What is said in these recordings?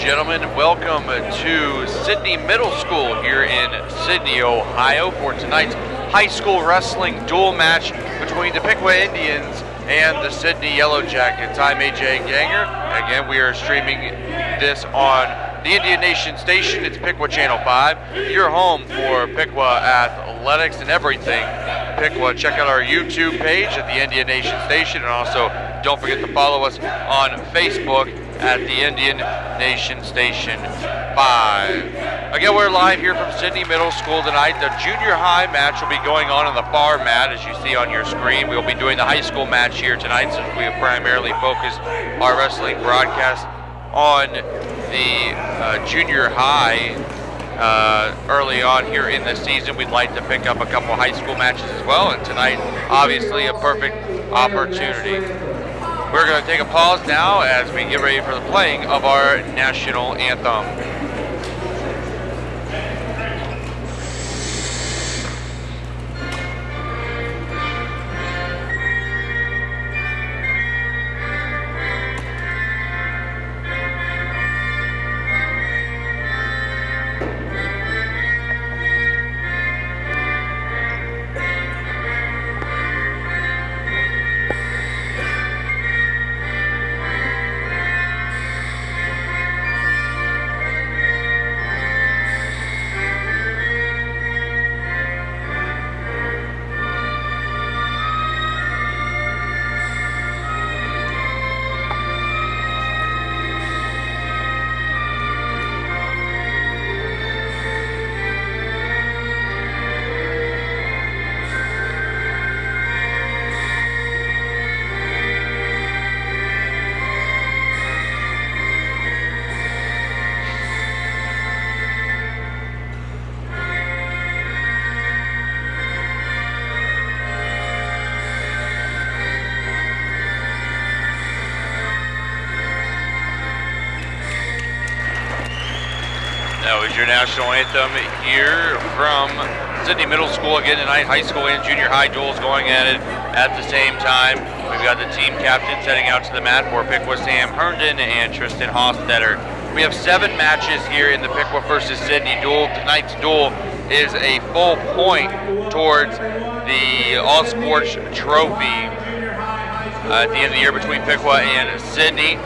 gentlemen, welcome to Sidney Middle School here in Sidney, Ohio for tonight's high school wrestling duel match between the Piqua Indians and the Sidney Yellow Jackets. I'm AJ Ganger. Again, we are streaming this on the Indian Nation station. It's Piqua Channel 5, your home for Piqua athletics and everything Piqua. Check out our YouTube page at the Indian Nation station, and also don't forget to follow us on Facebook at the Indian Nation Station 5. Again, we're live here from Sidney Middle School tonight. The junior high match will be going on the far mat, as you see on your screen. We'll be doing the high school match here tonight, since we have primarily focused our wrestling broadcast on the junior high early on here in the season. We'd like to pick up a couple high school matches as well, and tonight, obviously, a perfect opportunity. We're going to take a pause now as we get ready for the playing of our national anthem. That was your national anthem here from Sidney Middle School. Again tonight, high school and junior high duels going at it at the same time. We've got the team captains heading out to the mat for Piqua, Sam Herndon and Tristan Hostetter. We have 7 matches here in the Piqua versus Sidney duel. Tonight's duel is a full point towards the All Sports Trophy at the end of the year between Piqua and Sidney.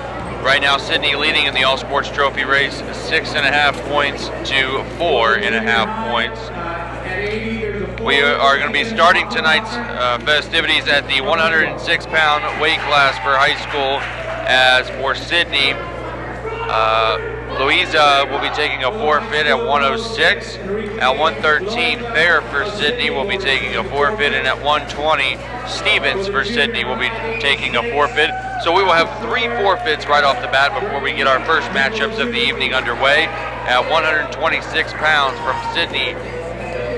Right now, Sidney leading in the All Sports Trophy race, 6.5 points to 4.5 points. We are going to be starting tonight's festivities at the 106-pound weight class for high school. As for Sidney, Louisa will be taking a forfeit at 106. At 113, Fair for Sidney will be taking a forfeit, and at 120, Stevens for Sidney will be taking a forfeit. So we will have 3 forfeits right off the bat before we get our first matchups of the evening underway. At 126 pounds from Sidney,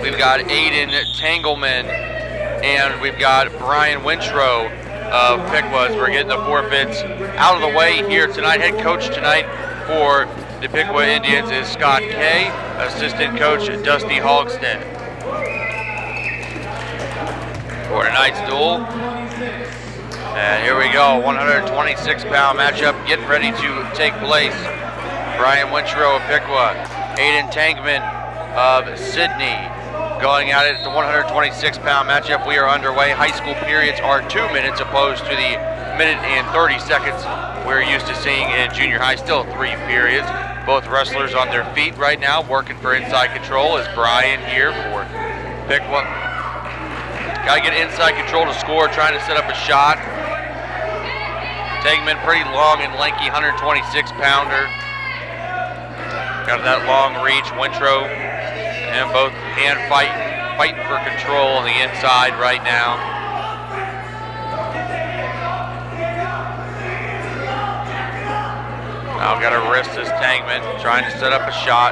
we've got Aiden Tangleman, and we've got Brian Wintrow of Piqua. We're getting the forfeits out of the way here tonight. Head coach tonight for the Piqua Indians is Scott Kay, assistant coach Dusty Hogston. For tonight's duel, and here we go, 126-pound matchup getting ready to take place. Brian Wintrow of Piqua, Aiden Tangman of Sidney, going at it at the 126-pound matchup. We are underway. High school periods are 2 minutes opposed to the minute and 30 seconds we're used to seeing in junior high. Still 3 periods. Both wrestlers on their feet right now, working for inside control. Is Brian here for Piqua. Got to get inside control to score, trying to set up a shot. Tangman, pretty long and lanky, 126-pounder. Got that long reach. Wintrow and both hand fighting for control on the inside right now. Now got to wrist this Tangman, trying to set up a shot.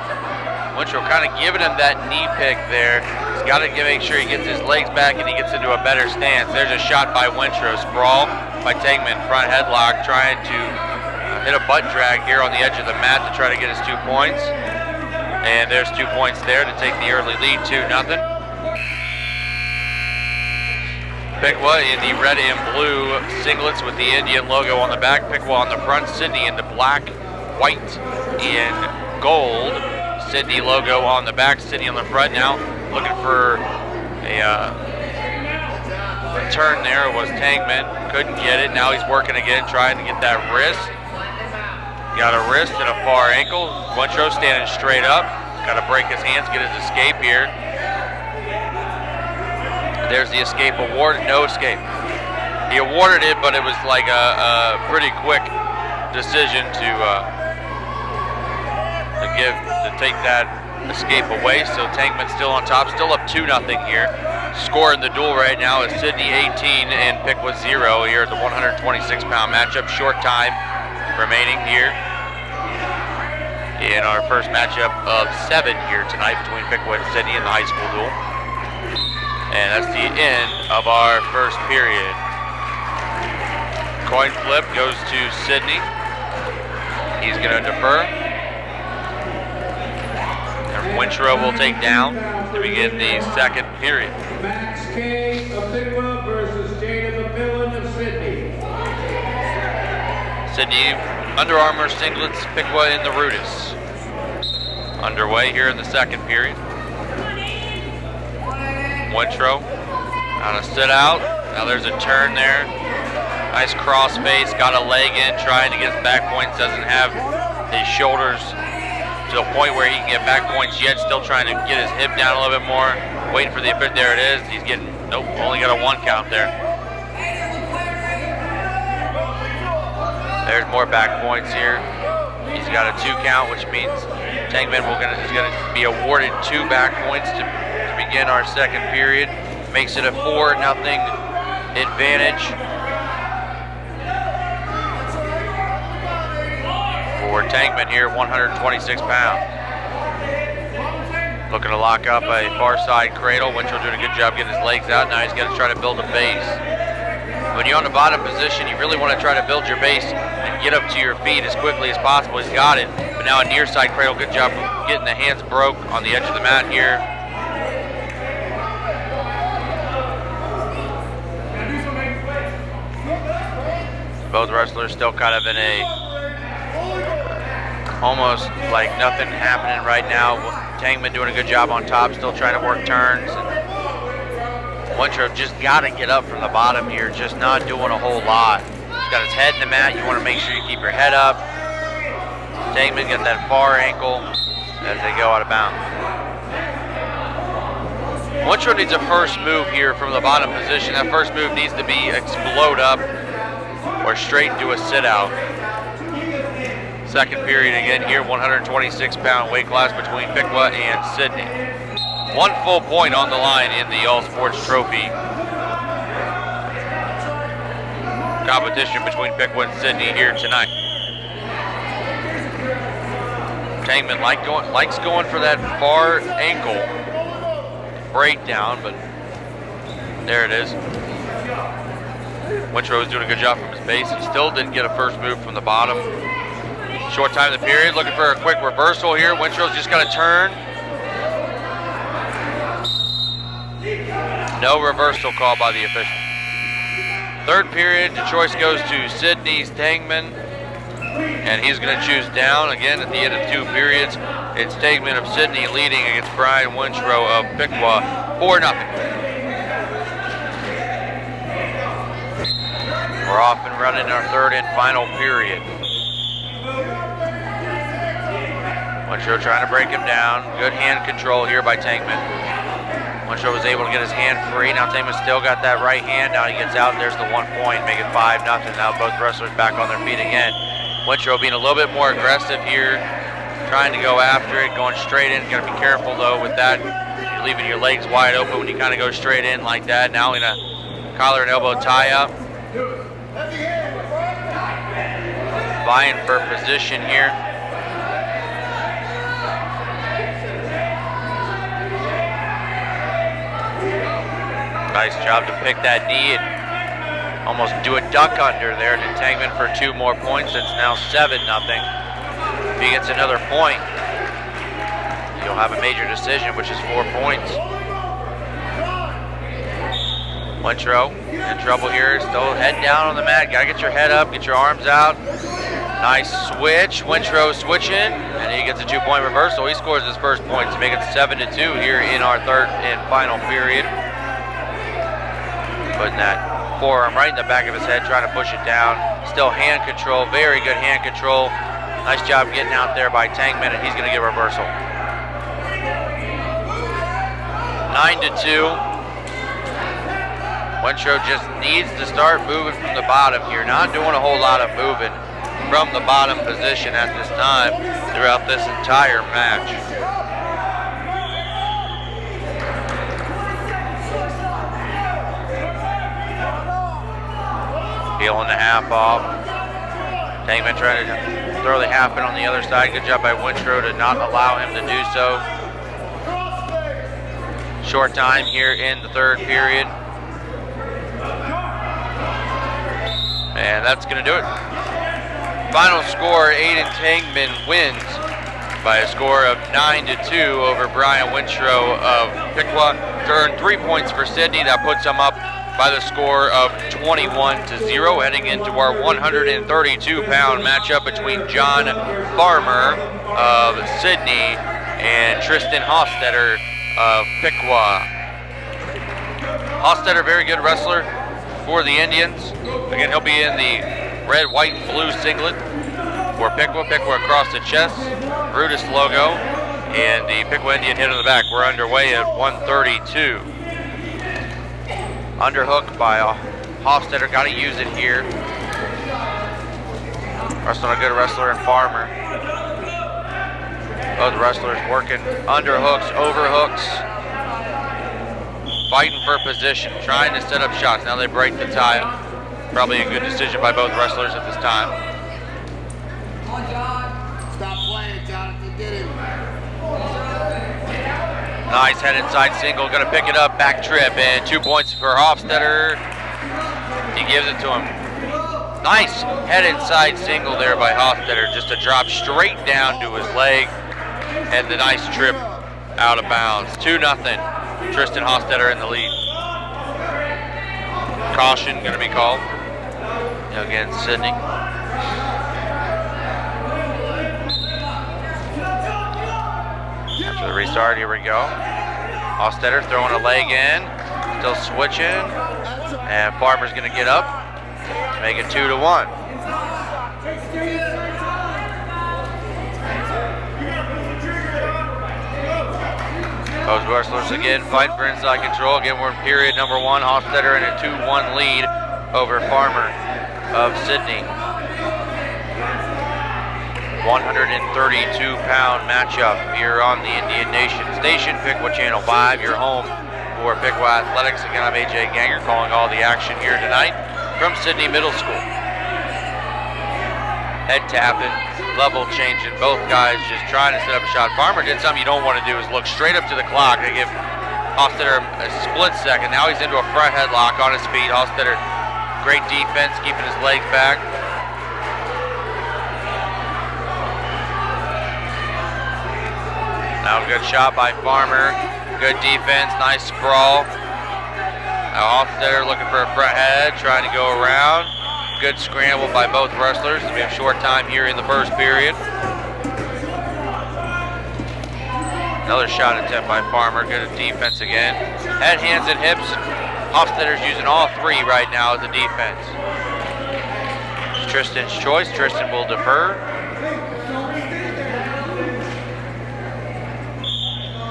Wintrow kind of giving him that knee pick there. He's got to make sure he gets his legs back and he gets into a better stance. There's a shot by Wintrow. Sprawl by Tangman, front headlock, trying to hit a butt drag here on the edge of the mat to try to get his 2 points. And there's 2 points there to take the early lead, 2-0. Piqua in the red and blue singlets with the Indian logo on the back. Piqua on the front, Sidney in the black white and gold. Sidney logo on the back, Sidney on the front now. Looking for a turn there was Tangman. Couldn't get it. Now he's working again, trying to get that wrist. Got a wrist and a far ankle. Wintrow standing straight up. Got to break his hands, get his escape here. There's the escape award. No escape. He awarded it, but it was like a pretty quick decision to take that escape away. So Tankman's still on top, still up 2-0 here. Score in the duel right now is Sidney 18 and Piqua 0 here at the 126-pound matchup. Short time remaining here in our first matchup of 7 here tonight between Piqua and Sidney in the high school duel. And that's the end of our first period. Coin flip goes to Sidney. He's going to defer. And Wintrow will take down to begin the second period. Max K of Piqua versus Jada the Villain of Sidney. Sidney, Under Armour singlets, Piqua in the Rudis. Underway here in the second period. Wintrow on a sit out. Now there's a turn there. Nice cross face, got a leg in, trying to get his back points. Doesn't have his shoulders to the point where he can get back points yet. Still trying to get his hip down a little bit more. Waiting for the effort. There it is. He's getting, nope, only got a 1 count there. There's more back points here. He's got a 2 count, which means Tangman is going to be awarded 2 back points to begin our second period. Makes it a 4-0 advantage for Tangman here, 126 pounds. Looking to lock up a far side cradle. Wintrow doing a good job getting his legs out. Now he's going to try to build a base. When you're on the bottom position, you really want to try to build your base and get up to your feet as quickly as possible. He's got it. But now a near side cradle. Good job getting the hands broke on the edge of the mat here. Both wrestlers still kind of in a almost like nothing happening right now. Tangman doing a good job on top, still trying to work turns. Wintrow just got to get up from the bottom here, just not doing a whole lot. He's got his head in the mat. You want to make sure you keep your head up. Tangman got that far ankle as they go out of bounds. Wintrow needs a first move here from the bottom position. That first move needs to be explode up or straight into a sit out. Second period again here, 126-pound weight class between Piqua and Sidney. 1 full point on the line in the All Sports Trophy competition between Piqua and Sidney here tonight. Tangman likes going for that far ankle breakdown, but there it is. Wintrow is doing a good job from his base. He still didn't get a first move from the bottom. Short time in the period, looking for a quick reversal here. Wintrow's just got to turn. No reversal call by the official. Third period, the choice goes to Sidney's Tangman, and he's going to choose down again at the end of 2 periods. It's Tangman of Sidney leading against Brian Wintrow of Piqua, 4-0. We're off and running our third and final period. Wintrow trying to break him down. Good hand control here by Tangman. Wintrow was able to get his hand free. Now Tangman still got that right hand. Now he gets out. There's the 1 point, making 5-0. Now both wrestlers back on their feet again. Wintrow being a little bit more aggressive here, trying to go after it, going straight in. Got to be careful though with that. You're leaving your legs wide open when you kind of go straight in like that. Now in a collar and elbow tie up. Vying for position here. Nice job to pick that knee and almost do a duck under there to Tangman for 2 more points. It's now 7-0. If he gets another point, he'll have a major decision, which is 4 points. Wintrow in trouble here, still head down on the mat. Gotta get your head up, get your arms out. Nice switch. Wintrow switching, and he gets a 2-point reversal. He scores his first point to make it 7-2 here in our third and final period. Putting that forearm right in the back of his head, trying to push it down. Still hand control, very good hand control. Nice job getting out there by Tankman, and he's going to get a reversal. 9-2. Wintrow just needs to start moving from the bottom here. Not doing a whole lot of moving from the bottom position at this time throughout this entire match. Peeling the half off. Tankman trying to throw the half in on the other side. Good job by Wintrow to not allow him to do so. Short time here in the third period. And that's going to do it. Final score, Aiden Tankman wins by a score of 9-2 over Brian Wintrow of Piqua to earn 3 points for Sidney. That puts him up by the score of 21-0, heading into our 132-pound matchup between John Farmer of Sidney and Tristan Hostetter of Piqua. Hostetter, very good wrestler for the Indians. Again, he'll be in the red, white, and blue singlet for Piqua. Piqua across the chest, Brutus logo, and the Piqua Indian hit on the back. We're underway at 132. Underhook by Hostetter, got to use it here. Wrestling a good wrestler in Farmer. Both wrestlers working underhooks, overhooks, fighting for position, trying to set up shots. Now they break the tie. Probably a good decision by both wrestlers at this time. Stop playing, Jonathan. Get him. Nice head inside single, gonna pick it up, back trip, and 2 points for Hofstetter. He gives it to him. Nice head inside single there by Hofstetter, just a drop straight down to his leg, and the nice trip out of bounds. 2-0, Tristan Hostetter in the lead. Caution gonna be called against Sidney. After the restart, here we go. Hostetter throwing a leg in, still switching, and Farmer's gonna get up, make it 2-1. Those wrestlers again fighting for inside control. Again, we're in period number 1. Hostetter in a 2-1 lead over Farmer of Sidney. 132-pound matchup here on the Indian Nation Station, Piqua Channel 5, your home for Piqua Athletics. Again, I'm AJ Ganger calling all the action here tonight from Sidney Middle School. Head tapping, level changing, both guys just trying to set up a shot. Farmer did something you don't want to do, is look straight up to the clock. They give Hostetter a split second. Now he's into a front headlock on his feet. Hostetter, great defense, keeping his legs back. Now a good shot by Farmer. Good defense, nice sprawl. Now Hostetter looking for a front head, trying to go around. Good scramble by both wrestlers. We have short time here in the first period. Another shot attempt by Farmer. Good defense again. Head, hands, and hips. Hofstetter's using all three right now as a defense. It's Tristan's choice. Tristan will defer.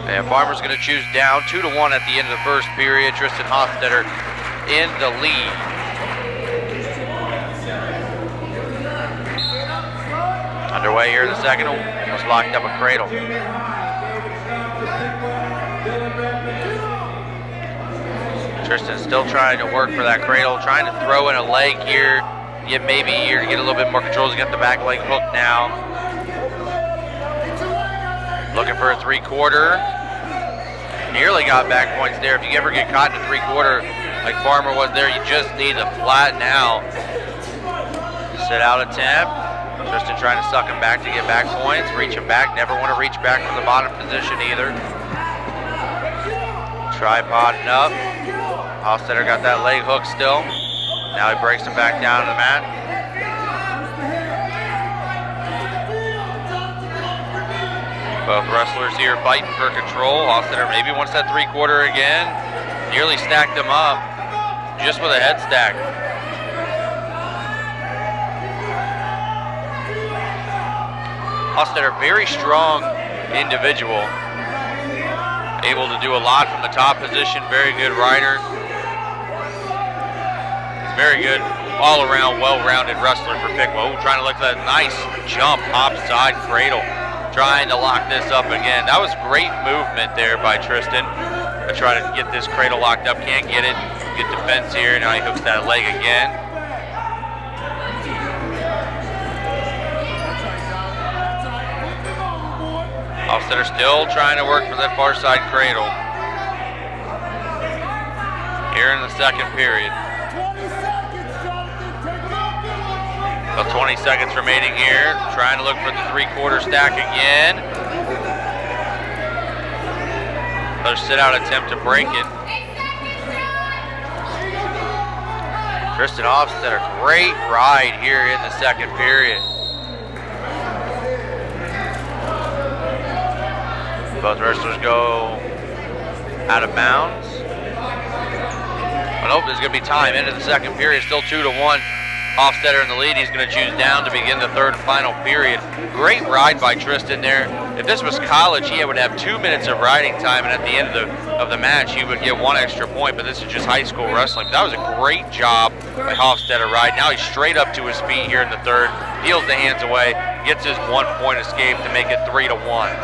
And Farmer's going to choose down 2-1 at the end of the first period. Tristan Hofstetter in the lead. Underway here in the second. Almost locked up a cradle. Tristan still trying to work for that cradle, trying to throw in a leg here. Get maybe here to get a little bit more control. He's got the back leg hooked now. Looking for a 3/4. Nearly got back points there. If you ever get caught in a 3/4 like Farmer was there, you just need to flatten out. Sit out attempt. Tristan trying to suck him back to get back points. Reach him back. Never want to reach back from the bottom position either. Tripoding up. Hostetter got that leg hook still. Now he breaks him back down to the mat. Both wrestlers here fighting for control. Hofstetter maybe wants that 3-quarter again. Nearly stacked him up just with a head stack. Hofstetter, very strong individual. Able to do a lot from the top position. Very good rider. He's very good all around, well-rounded wrestler for Piqua. Trying to look at that nice jump, offside cradle. Trying to lock this up again. That was great movement there by Tristan to try to get this cradle locked up. Can't get it. Good defense here. Now he hooks that leg again. Hofstetter still trying to work for that far side cradle. Here in the second period. About 20 seconds remaining here. Trying to look for the 3-quarter stack again. Another sit-out attempt to break it. Tristan Hofstetter, great ride here in the second period. Both wrestlers go out of bounds. But nope, there's going to be time into the second period. Still 2-1. Hofstetter in the lead. He's going to choose down to begin the third and final period. Great ride by Tristan there. If this was college, he would have 2 minutes of riding time, and at the end of the match, he would get 1 extra point. But this is just high school wrestling. That was a great job by Hofstetter ride. Now he's straight up to his feet here in the third. Peels the hands away. Gets his 1-point escape to make it 3-1.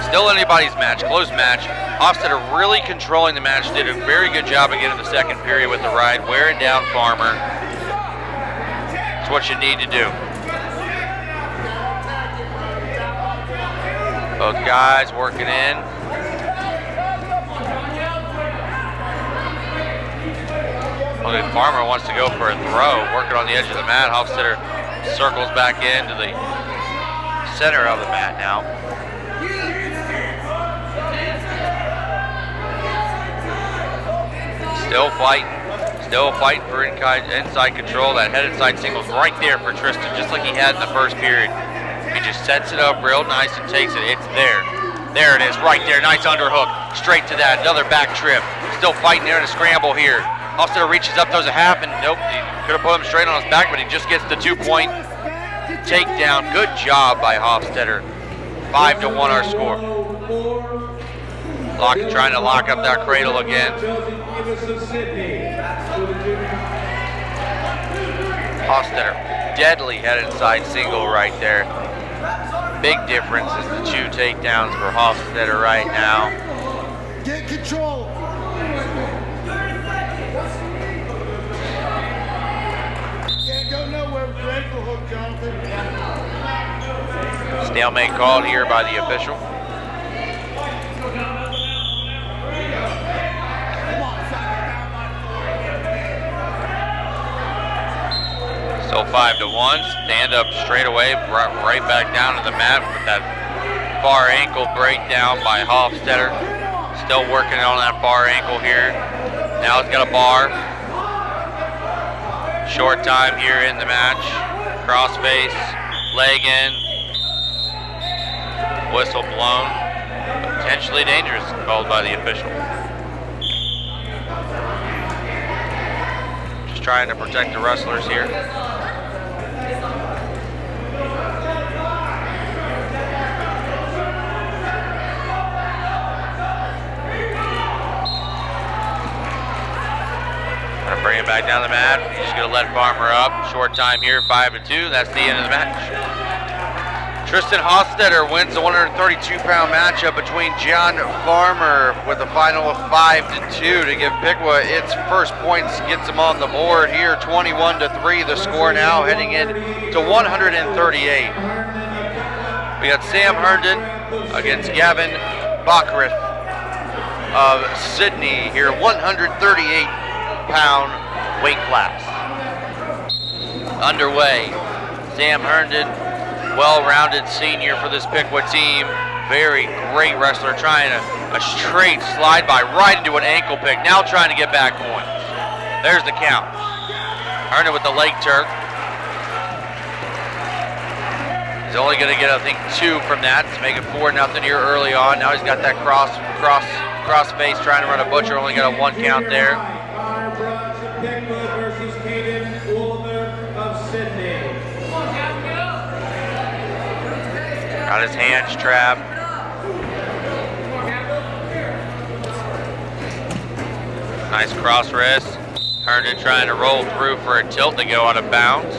Still anybody's match, close match. Hofstetter really controlling the match, did a very good job again in the second period with the ride, wearing down Farmer. That's what you need to do. Both guys working in. Okay, Farmer wants to go for a throw, working on the edge of the mat. Hofstetter circles back into the center of the mat now. Still fighting for inside control. That head inside single's right there for Tristan, just like he had in the first period. He just sets it up real nice and takes it. It's there. There it is, right there. Nice underhook. Straight to that. Another back trip. Still fighting there in a scramble here. Hofstetter reaches up, throws a half, and nope, he could have put him straight on his back, but he just gets the 2-point takedown. Good job by Hofstetter. 5-1 our score. Trying to lock up that cradle again. Hofstetter, deadly head inside single right there. Big difference is the 2 takedowns for Hofstetter right now. Get control. Can't go nowhere with your ankle hook, Jonathan. Stalemate called here by the official. Still 5-1. Stand up straight away, right back down to the mat with that far ankle breakdown by Hofstetter. Still working on that far ankle here. Now he's got a bar. Short time here in the match. Crossface, leg in. Whistle blown. Potentially dangerous, called by the official. Just trying to protect the wrestlers here. Bring it back down the mat. He's just going to let Farmer up. Short time here, 5-2. That's the end of the match. Tristan Hofstetter wins the 132-pound matchup between John Farmer with a final of 5-2 to give Piqua its first points. Gets them on the board here, 21-3. The score now heading in to 138. We got Sam Herndon against Gavin Backrith of Sidney here, 138-pound weight class. Underway. Sam Herndon, well-rounded senior for this Piqua team. Very great wrestler, trying a straight slide by right into an ankle pick. Now trying to get back points. There's the count. Herndon with the leg turk. He's only going to get, I think, 2 from that to make it 4-0 here early on. Now he's got that cross face trying to run a butcher. Only got a 1 count there. Piqua versus Caden of Sidney. Got his hands trapped. Nice cross wrist. Herndon trying to roll through for a tilt to go out of bounds.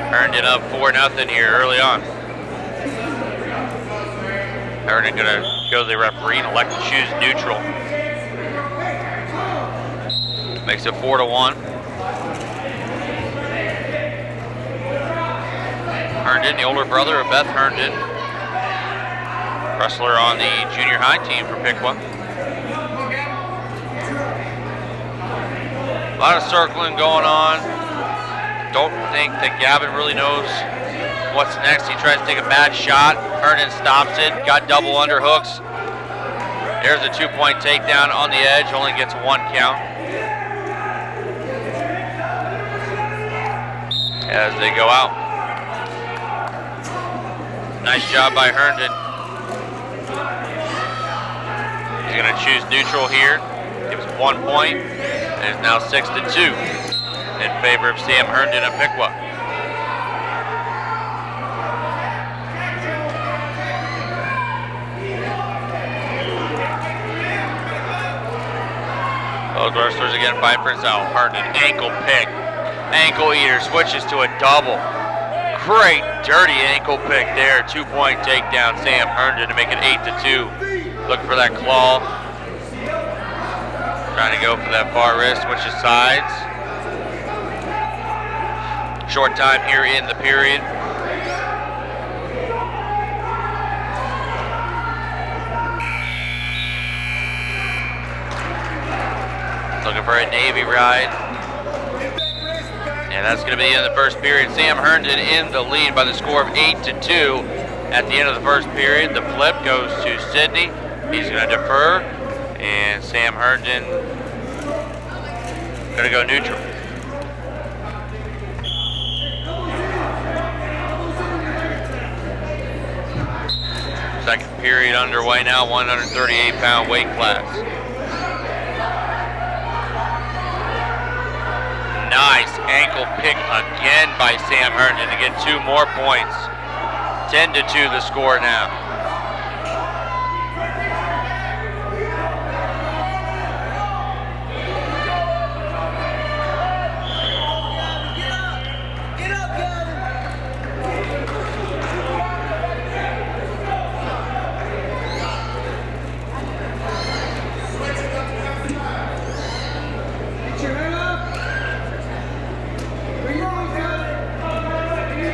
Herndon up 4-0 here early on. Herndon gonna go to the referee and elect to choose neutral. Makes it 4-1. Herndon, the older brother of Beth Herndon, wrestler on the junior high team for Piqua. A lot of circling going on. Don't think that Gavin really knows what's next. He tries to take a bad shot. Herndon stops it. Got double underhooks. There's a 2-point takedown on the edge. Only gets 1 count. As they go out. Nice job by Herndon. He's going to choose neutral here. Gives 1 point. And it's now 6-2 in favor of Sam Herndon of Piqua. Both wrestlers again fighting for himself. Herndon, ankle pick. Ankle eater switches to a double. Great dirty ankle pick there. 2-point takedown. Sam Herndon to make it 8-2. Looking for that claw. Trying to go for that far wrist, switches sides. Short time here in the period. Looking for a Navy ride. And that's going to be the end of the first period. Sam Herndon in the lead by the score of 8-2 at the end of the first period. The flip goes to Sidney. He's going to defer. And Sam Herndon going to go neutral. Second period underway now, 138-pound weight class. Nice ankle pick again by Sam Herndon to get 2 more points. 10-2 the score now.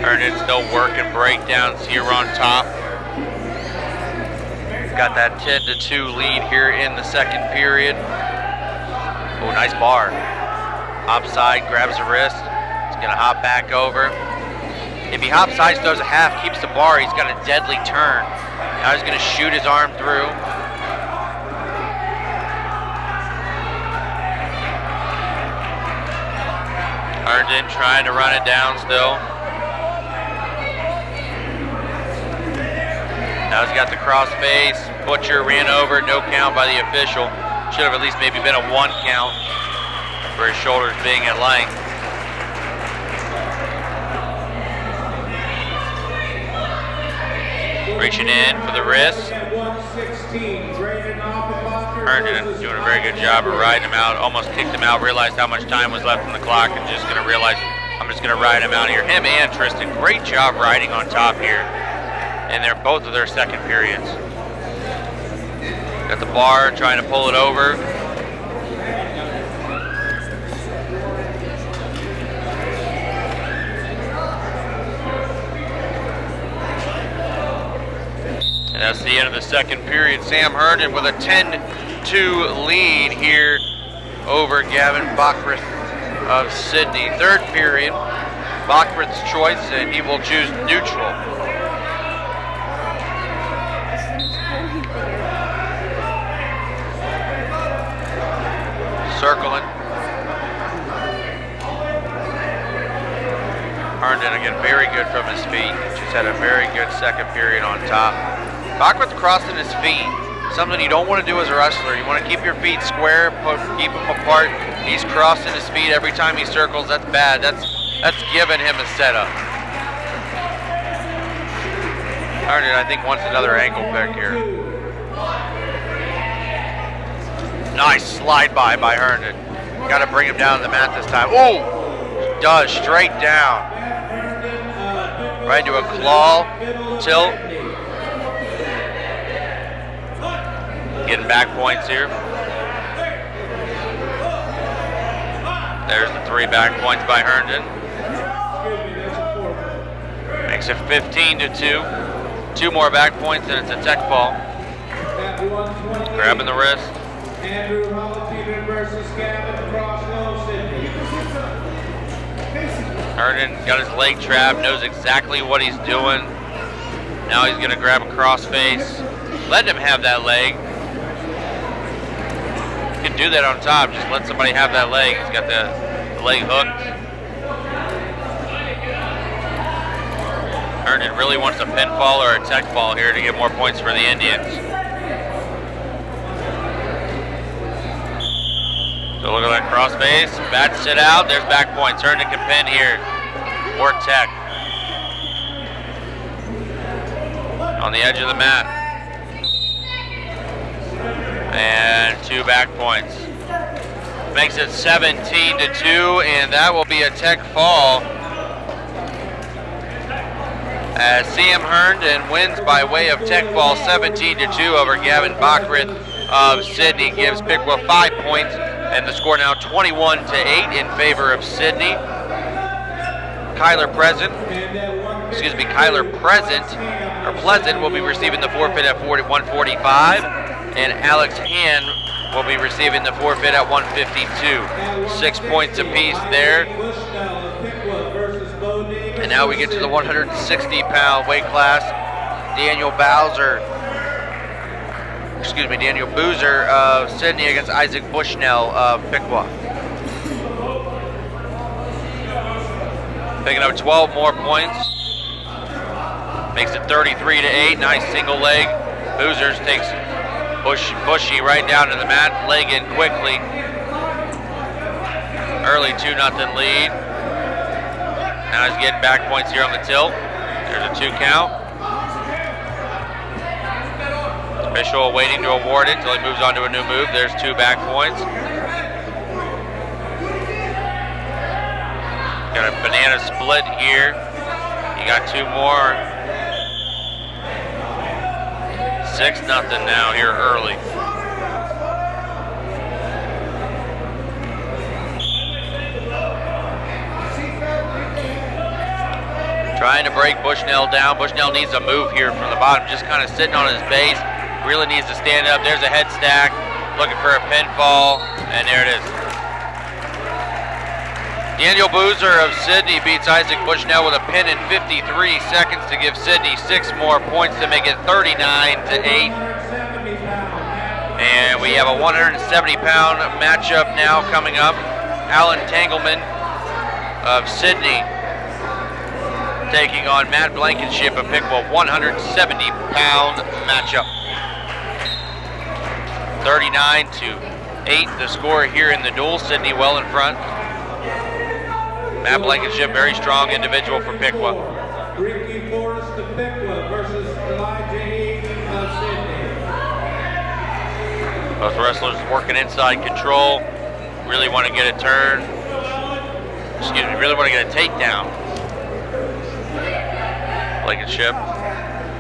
Herndon still working breakdowns here on top. Got that 10-2 lead here in the second period. Oh, nice bar. Offside, grabs the wrist. He's gonna hop back over. If he hops sides, throws a half, keeps the bar, he's got a deadly turn. Now he's gonna shoot his arm through. Herndon trying to run it down still. Now he's got the cross face. Butcher ran over, no count by the official. Should have at least maybe been a 1 count for his shoulders being at length. Reaching in for the wrist. Herndon doing a very good job of riding him out. Almost kicked him out, realized how much time was left on the clock and just gonna realize, I'm just gonna ride him out here. Him and Tristan, great job riding on top here. And they're both of their second periods. Got the bar, trying to pull it over. And that's the end of the second period. Sam Herndon with a 10-2 lead here over Gavin Bockrith of Sidney. Third period, Bockrith's choice, and he will choose neutral. Circling. Herndon again, very good from his feet. Just had a very good second period on top. Bachman's crossing his feet. Something you don't want to do as a wrestler. You want to keep your feet square, keep them apart. He's crossing his feet every time he circles. That's bad. That's giving him a setup. Herndon, I think, wants another ankle pick here. Nice slide by Herndon. Got to bring him down to the mat this time. Oh, does straight down. Right into a claw tilt. Getting back points here. There's the 3 back points by Herndon. Makes it 15-2. 2 more back points and it's a tech fall. Grabbing the wrist. Andrew Holland versus Gavin Crosslow, Sidney. Herndon got his leg trapped, knows exactly what he's doing. Now he's gonna grab a crossface. Let him have that leg. You can do that on top, just let somebody have that leg. He's got the leg hooked. Herndon really wants a pinfall or a tech fall here to get more points for the Indians. So look at that crossface, bats it out, there's back points. Herndon can pin here, or tech. On the edge of the mat. And 2 back points. Makes it 17-2, and that will be a tech fall. As CM Herndon wins by way of tech fall 17-2 over Gavin Bachrith of Sidney, gives Piqua 5 points, and the score now 21-8 in favor of Sidney. Kyler Pleasant will be receiving the forfeit at 145, and Alex Hand will be receiving the forfeit at 152. 6 points apiece there. And now we get to the 160-pound weight class. Daniel Boozer of Sidney against Isaac Bushnell of Piqua. Picking up 12 more points. Makes it 33-8. Nice single leg. Boozers takes Bushy right down to the mat. Leg in quickly. Early 2-0 lead. Now he's getting back points here on the tilt. There's a 2 count. Official waiting to award it until he moves on to a new move. There's 2 back points. Got a banana split here. You got 2 more. 6-0 now here early. Trying to break Bushnell down. Bushnell needs a move here from the bottom, just kind of sitting on his base. Really needs to stand up. There's a head stack. Looking for a pinfall, and there it is. Daniel Boozer of Sidney beats Isaac Bushnell with a pin in 53 seconds to give Sidney 6 more points to make it 39-8. And we have a 170-pound matchup now coming up. Alan Tangleman of Sidney taking on Matt Blankenship of Piqua, 170-pound matchup. 39-8 the score here in the duel. Sidney well in front. Matt Blankenship, very strong individual for Piqua. Ricky Forrest of Piqua versus Elijah Hayden of Sidney. Both wrestlers working inside control. Really want to get a turn. Really want to get a takedown. Blankenship,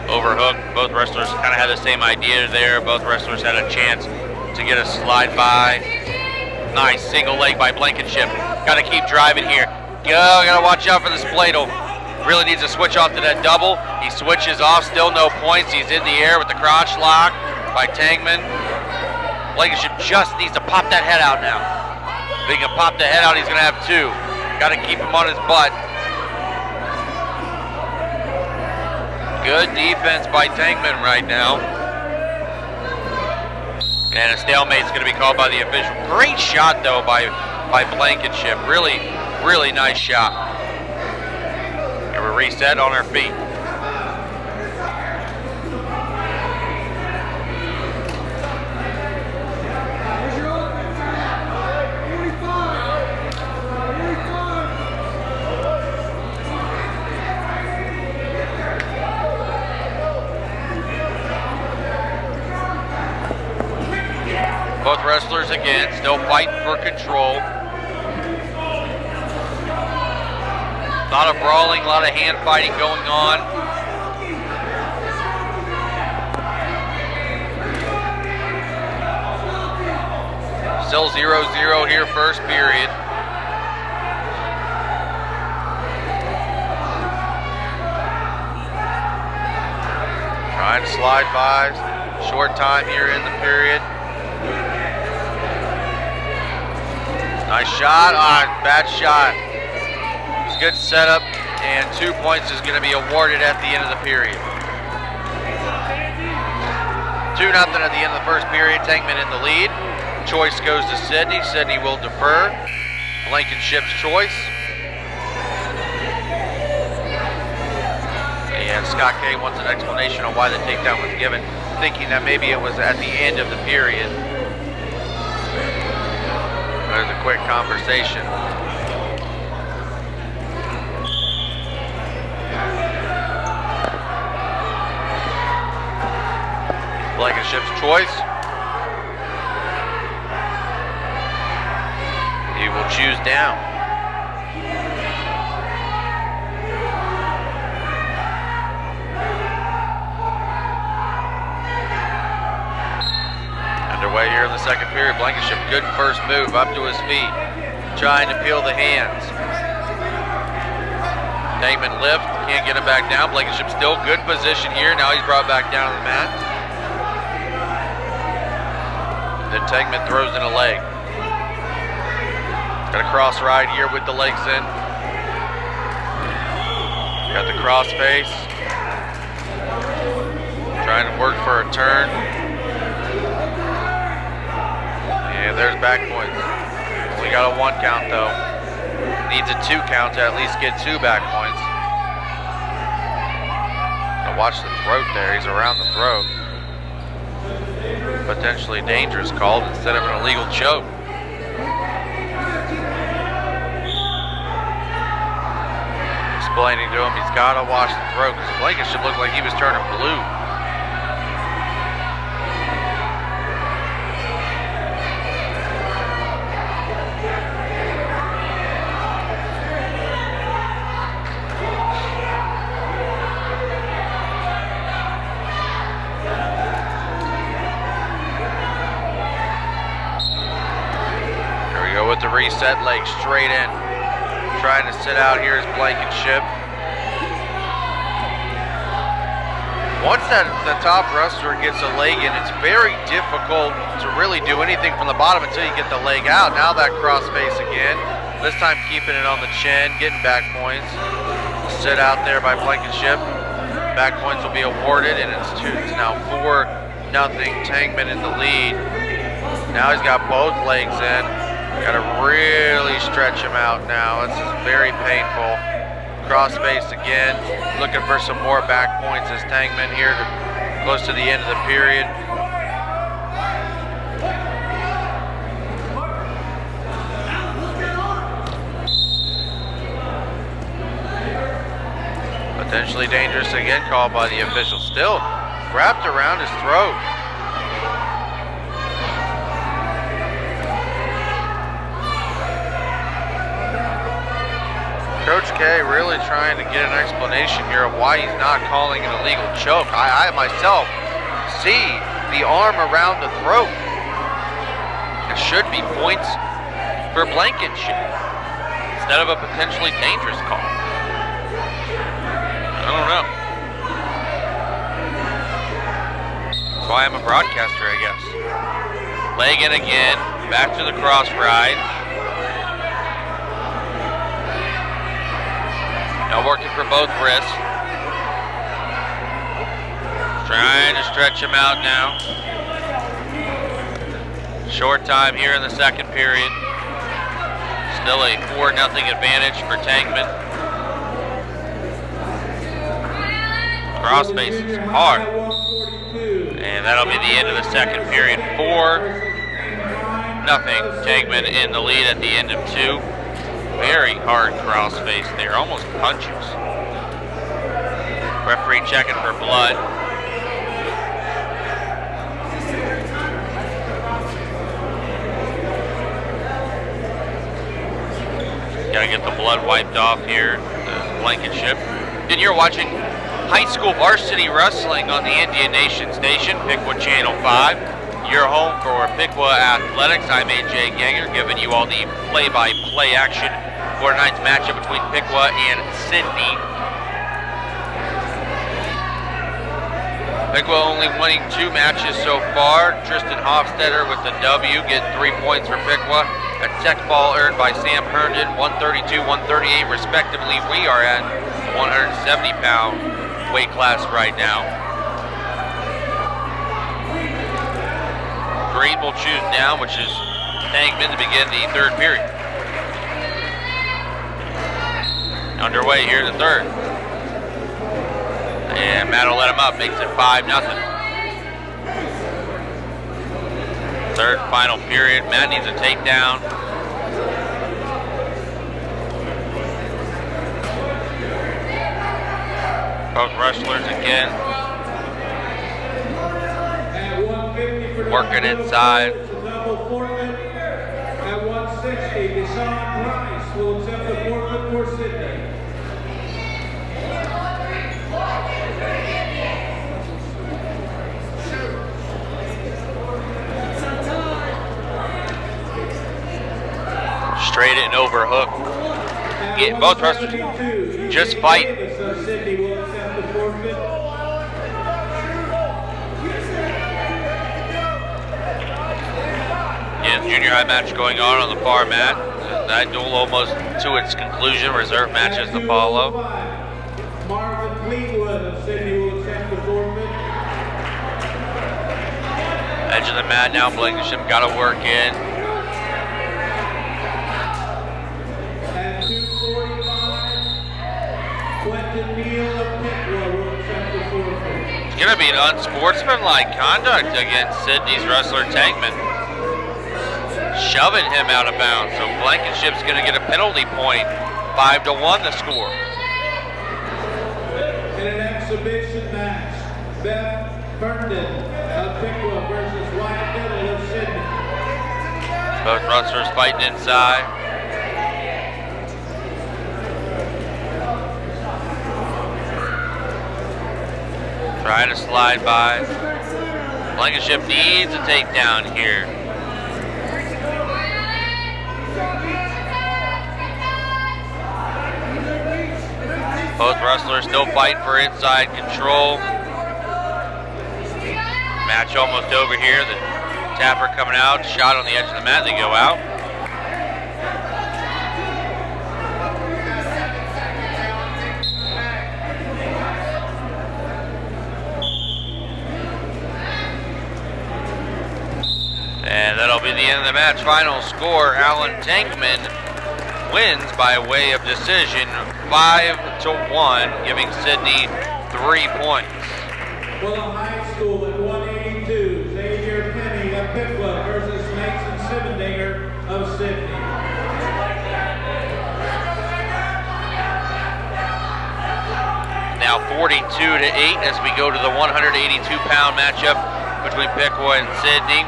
overhook. Both wrestlers kind of had the same idea there. Both wrestlers had a chance to get a slide by. Nice single leg by Blankenship. Got to keep driving here. Got to watch out for the spladle. Really needs to switch off to that double. He switches off, still no points. He's in the air with the crotch lock by Tangman. Blankenship just needs to pop that head out now. If he can pop the head out, he's going to have 2. Got to keep him on his butt. Good defense by Tangman right now. And a stalemate's going to be called by the official. Great shot, though, by Blankenship. Really nice shot. And we're reset on our feet. Both wrestlers again, still fighting for control. A lot of brawling, a lot of hand fighting going on. Still 0-0 here, first period. Trying to slide by. Short time here in the period. Nice shot, bad shot. It's a good setup, and 2 points is going to be awarded at the end of the period. 2-0 at the end of the first period, Tankman in the lead. Choice goes to Sidney. Sidney will defer. Blankenship's choice. And Scott K wants an explanation on why the takedown was given, thinking that maybe it was at the end of the period. There's a quick conversation. Blankenship's choice. He will choose down. Underway here in the second period. Blankenship, good first move, up to his feet, trying to peel the hands. Tankman lift, can't get him back down. Blankenship still good position here. Now he's brought back down to the mat. Then Tankman throws in a leg. Got a cross ride here with the legs in. Got the cross face. Trying to work for a turn. And there's back points. Only got a 1 count though. Needs a 2 count to at least get 2 back points. Now watch the throat there. He's around the throat. Potentially dangerous called instead of an illegal choke. Explaining to him he's got to watch the throat because Blankenship looked like he was turning blue. With the reset leg straight in. Trying to sit out here is Blankenship. Once the top wrestler gets a leg in, it's very difficult to really do anything from the bottom until you get the leg out. Now that cross face again. This time keeping it on the chin, getting back points. Sit out there by Blankenship. Back points will be awarded, and it's now 4-0. Tankman in the lead. Now he's got both legs in. Got to really stretch him out now. This is very painful. Cross face again. Looking for some more back points as Tankman here close to the end of the period. Potentially dangerous again, called by the official. Still wrapped around his throat. Coach K really trying to get an explanation here of why he's not calling an illegal choke. I myself see the arm around the throat. It should be points for Blankenship instead of a potentially dangerous call. I don't know. That's why I'm a broadcaster, I guess. Leg in again, back to the cross ride. Now working for both wrists. Trying to stretch him out now. Short time here in the second period. Still a 4-0 advantage for Tankman. Cross face is hard. And that'll be the end of the second period. 4-0. Tangman in the lead at the end of 2. Very hard cross face there, almost punches. Referee checking for blood. Gotta get the blood wiped off here, the Blankenship. And you're watching high school varsity wrestling on the Indian Nation station, Piqua Channel 5. Your home for Piqua Athletics. I'm AJ Ganger, giving you all the play-by-play action for tonight's matchup between Piqua and Sidney. Piqua only winning 2 matches so far. Tristan Hofstetter with the W, getting 3 points for Piqua. A tech ball earned by Sam Herndon, 132, 138 respectively. We are at 170-pound weight class right now. Green will choose now, which is Tangman to begin the third period. Underway here in the third. And Matt will let him up, makes it 5-0. Third final period. Matt needs a takedown. Both wrestlers again. Working inside. At 160, Deshaun Price will accept the forfeit for Sidney. Straight and over hook. Get both wrestlers just fight. Sidney will accept the forfeit. Yeah, junior high match going on the far mat. That duel almost to its conclusion. Reserve matches to follow. Marvin Fleetwood of Sidney will accept the forfeit. Edge of the mat now. Blankenship got to work in. At 2:45, Quentin Neal of Piqua will accept the forfeit. It's going to be an unsportsmanlike conduct against Sidney's wrestler Tangman. Shoving him out of bounds. So Blankenship's going to get a penalty point. 5-1 the score. In an exhibition match, Beth Herndon of Piqua versus Wyatt Middle of Sidney. Both wrestlers fighting inside. Trying to slide by. Blankenship needs a takedown here. Both wrestlers still fighting for inside control. Match almost over here. The tapper coming out, shot on the edge of the mat, they go out. And that'll be the end of the match. Final score, Alan Tangman wins by way of decision 5-1, giving Sidney 3 points. Well, high school at 182, Xavier Penny of Piqua versus Mason Sibendinger of Sidney. Now 42-8 as we go to the 182-pound matchup between Piqua and Sidney.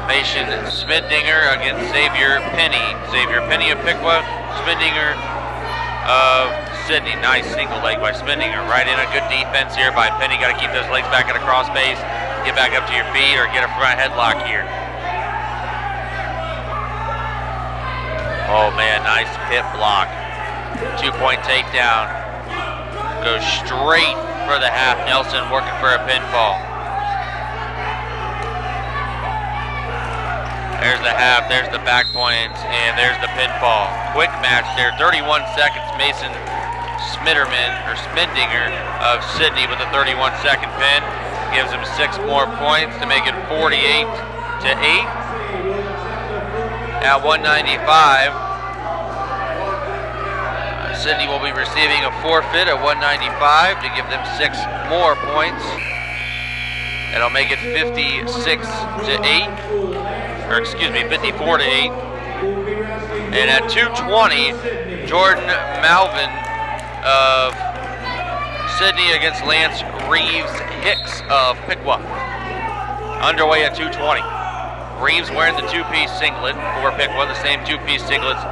Mason Sibendinger against Xavier Penny. Xavier Penny of Piqua, Sibendinger of Sidney. Nice single leg by Sibendinger. Right in, a good defense here by Penny. Got to keep those legs back at a cross base. Get back up to your feet or get a front headlock here. Oh man, nice hip block. 2-point takedown. Goes straight for the half. Nelson working for a pinfall. There's the half, there's the back point, and there's the pinfall. Quick match there, 31 seconds. Mason Sibendinger of Sidney with a 31-second pin. Gives him 6 more points to make it 48-8. At 195, Sidney will be receiving a forfeit at 195 to give them 6 more points. It'll make it 56-8, or excuse me, 54-8. And at 220, Jordan Malvin of Sidney against Lance Reeves Hicks of Piqua. Underway at 220. Reeves wearing the two-piece singlet for Piqua, the same two-piece singlets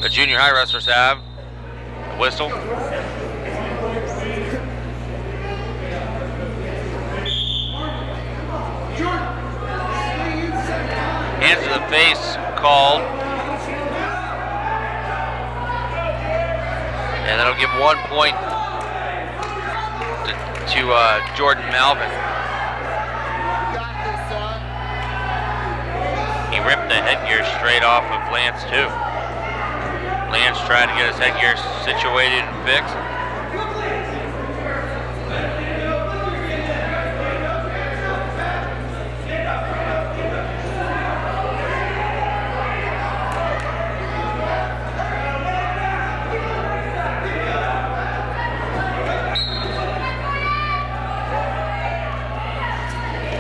the junior high wrestlers have. The whistle. Hands to the face called. And that'll give 1 point to Jordan Malvin. He ripped the headgear straight off of Lance too. Lance trying to get his headgear situated and fixed.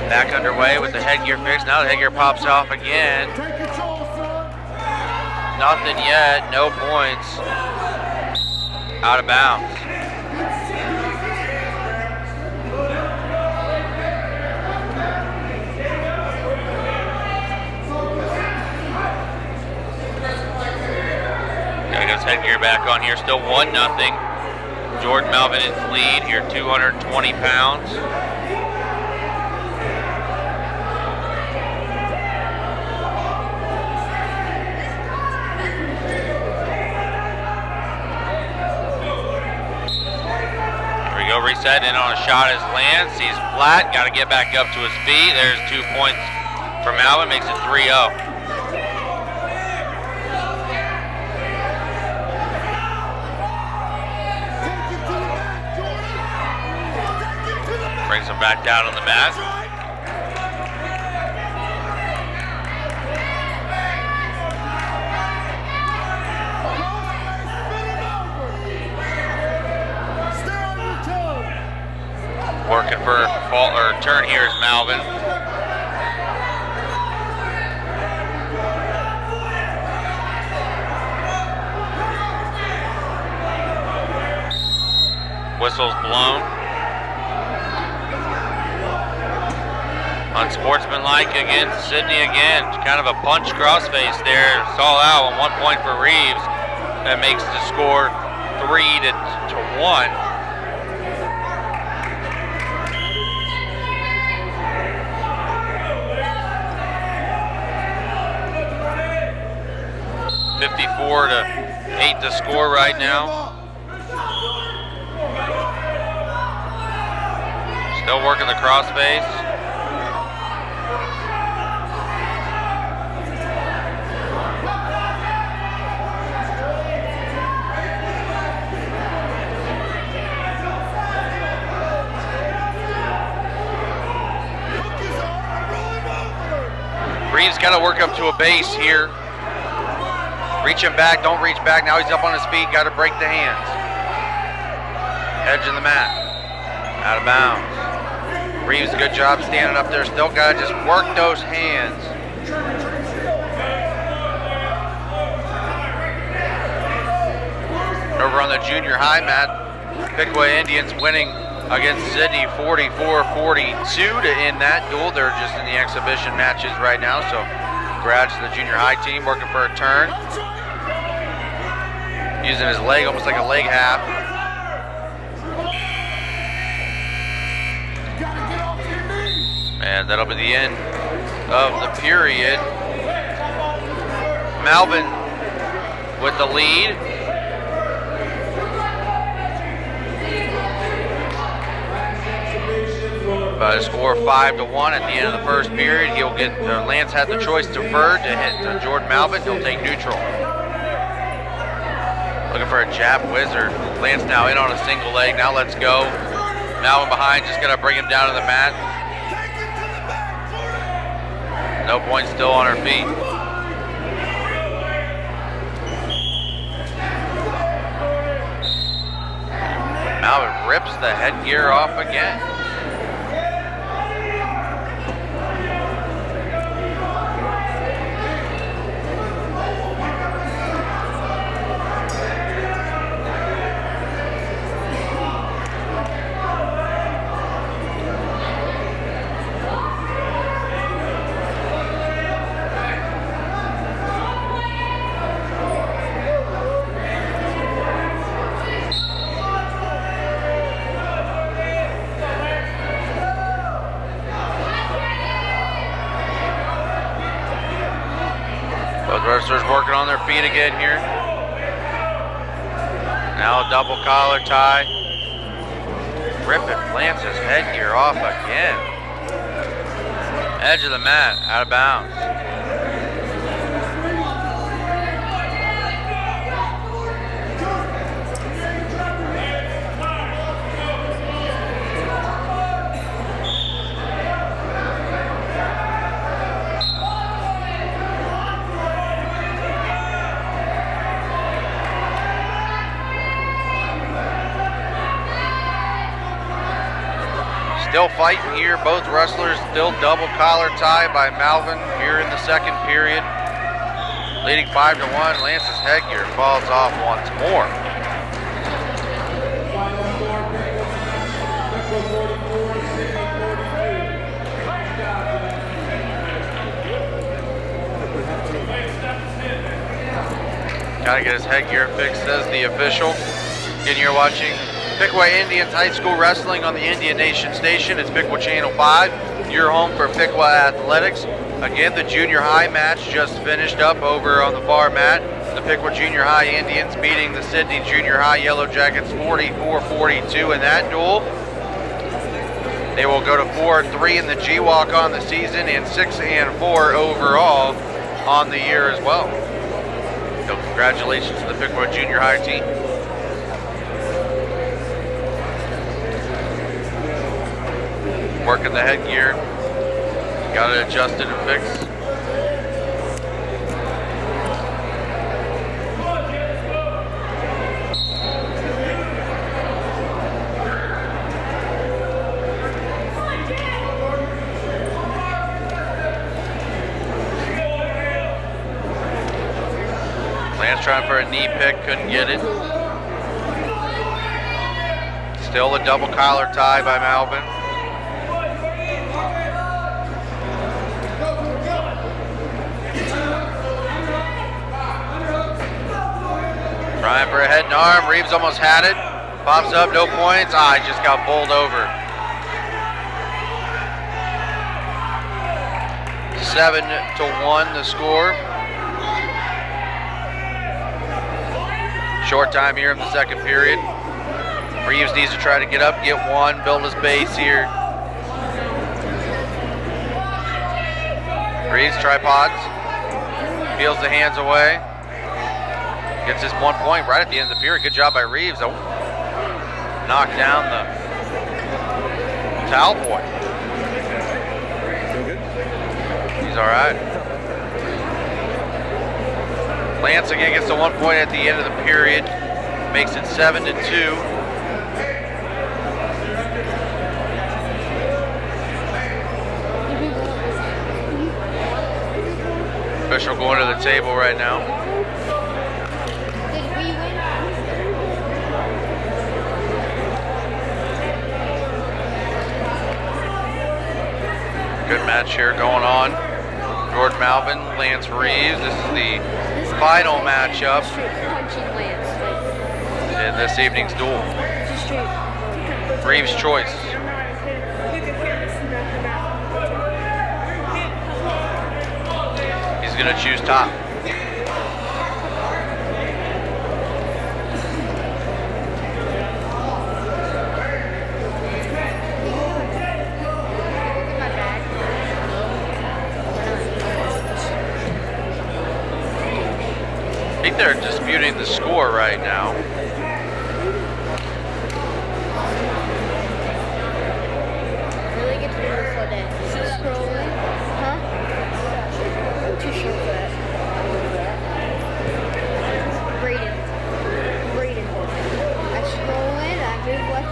Back underway with the headgear fixed. Now the headgear pops off again. Take control, son. Nothing yet. No points. Out of bounds. Gotta get his headgear back on here. Still 1-0. Jordan Malvin in lead here, 220 pounds. Reset in on a shot as Lance. He's flat. Got to get back up to his feet. There's 2 points for Malvin. Makes it 3-0. Brings him back down on the mat. Working for a fall or turn here is Malvin. Whistle's blown. Unsportsmanlike against Sidney again. Kind of a punch crossface there. It's all out on 1 point for Reeves. That makes the score 3-1. $54-8 the score right now. Still working the crossface. Reeves got to work up to a base here. Reaching back, don't reach back. Now he's up on his feet, got to break the hands. Edge of the mat. Out of bounds. Reeves, good job standing up there. Still got to just work those hands. Over on the junior high mat, Piqua Indians winning against Sidney 44-42 to end that duel. They're just in the exhibition matches right now, so congrats to the junior high team working for a turn. Using his leg almost like a leg half. And that'll be the end of the period. Malvin with the lead. By a score of 5-1 at the end of the first period. He'll get, Lance had the choice deferred to hit Jordan Malvin. He'll take neutral. Looking for a jab wizard. Lance now in on a single leg. Now let's go. Malvin behind, just gonna bring him down to the mat. No point, still on her feet. Malvin rips the headgear off again. Both wrestlers working on their feet again here. Now a double collar tie. Ripping Lance's headgear off again. Edge of the mat, out of bounds. Still fighting here, both wrestlers still double collar tie by Malvin here in the second period. Leading 5-1, Lance's headgear falls off once more. Final score, Piqua 44, Sidney 42. Nice job, Gotta get his headgear fixed, says the official. Again, you're watching Piqua Indians High School Wrestling on the Indian Nation Station. It's Piqua Channel 5, your home for Piqua Athletics. Again, the junior high match just finished up over on the far mat. The Piqua Junior High Indians beating the Sidney Junior High Yellow Jackets 44-42 in that duel. They will go to 4-3 in the G-Walk on the season and 6-4 overall on the year as well. So congratulations to the Piqua Junior High team. Working the headgear, got it adjusted and fixed. Lance trying for a knee pick, couldn't get it. Still a double collar tie by Malvin. Trying for a head and arm. Reeves almost had it. Pops up, no points. Ah, he just got bowled over. 7-1 the score. Short time here in the second period. Reeves needs to try to get up, get one, build his base here. Reeves, tripods. Peels the hands away. Gets his 1 point right at the end of the period. Good job by Reeves. Oh, knocked down the towel boy. He's all right. Lance again gets the 1 point at the end of the period. Makes it 7-2. Official going to the table right now. Good match here going on. Jordan Malvin, Lance Reeves. This is the final matchup in this evening's duel. Reeves' choice. He's going to choose top. I think they're disputing the score right now. Really get to do this all day. Scrolling. Huh? I'm too short for that. Braden. I scroll in, I move left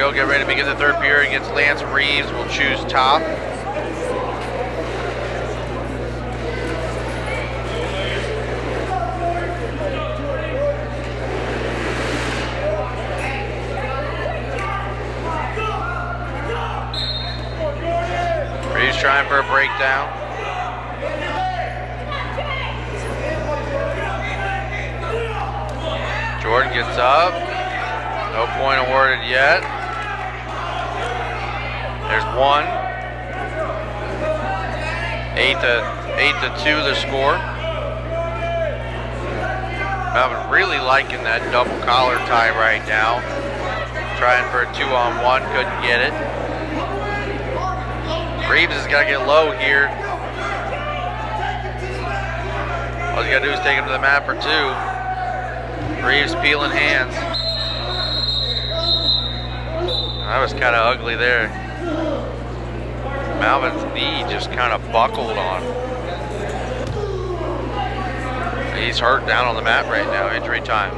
go. Get ready to begin the third period against Lance Reeves. We'll choose top. Reeves trying for a breakdown. Jordan gets up. No point awarded yet. There's one. 8-2 the score. I'm really liking that double collar tie right now. Trying for a 2-on-1, couldn't get it. Reeves has got to get low here. All you got to do is take him to the mat for 2. Reeves peeling hands. That was kind of ugly there. Malvin's knee just kind of buckled on. He's hurt down on the mat right now, injury time.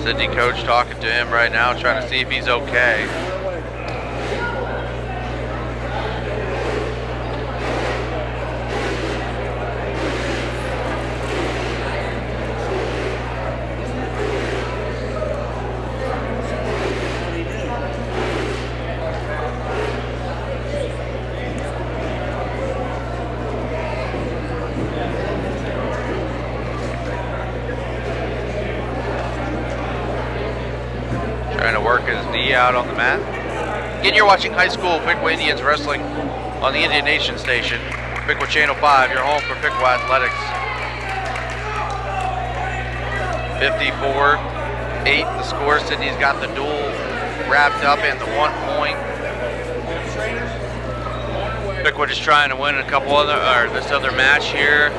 Sidney coach talking to him right now, trying to see if he's okay. Trying to work his knee out on the mat. Again, you're watching high school Piqua Indians wrestling on the Indian Nation station. Piqua Channel 5, your home for Piqua Athletics. 54-8 the score. Sidney's got the duel wrapped up and the 1 point. Piqua just trying to win a couple other, or this other match here.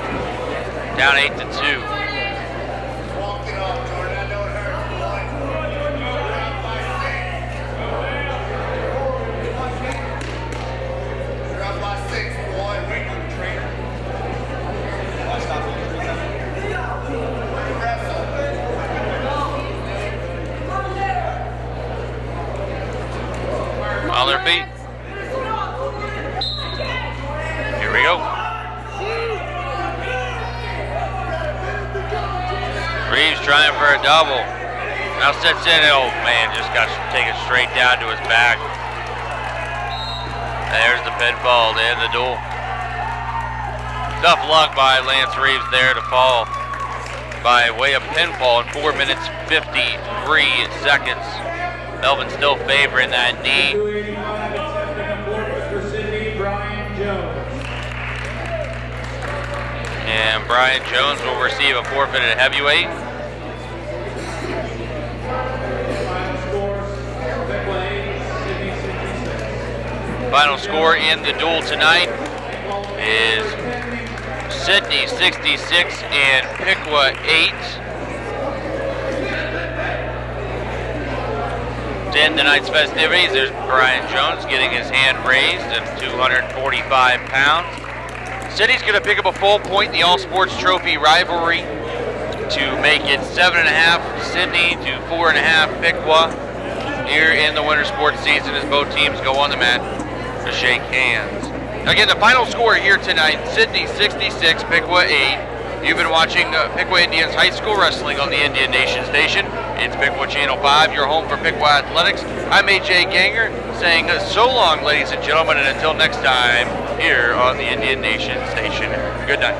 Down 8-2. On their feet. Here we go. Reeves trying for a double. Now sets in. Oh man, just got taken straight down to his back. There's the pinfall to end the duel. Tough luck by Lance Reeves there to fall by way of pinfall in 4 minutes 53 seconds. Melvin still favoring that knee. 285 accepting a forfeit for Sidney, Brian Jones. And Brian Jones will receive a forfeit at heavyweight. Final score, Piqua 8, Sidney 66. Final score in the duel tonight is Sidney 66 and Piqua 8. To end tonight's festivities, there's Brian Jones getting his hand raised at 245 pounds. Sidney's going to pick up a full point in the All Sports Trophy rivalry to make it 7.5 Sidney to 4.5 Piqua here in the winter sports season as both teams go on the mat to shake hands. Again, the final score here tonight, Sidney 66, Piqua 8. You've been watching Piqua Indians High School Wrestling on the Indian Nation station. It's Piqua Channel 5, your home for Piqua Athletics. I'm AJ Ganger saying so long, ladies and gentlemen, and until next time here on the Indian Nation station. Good night.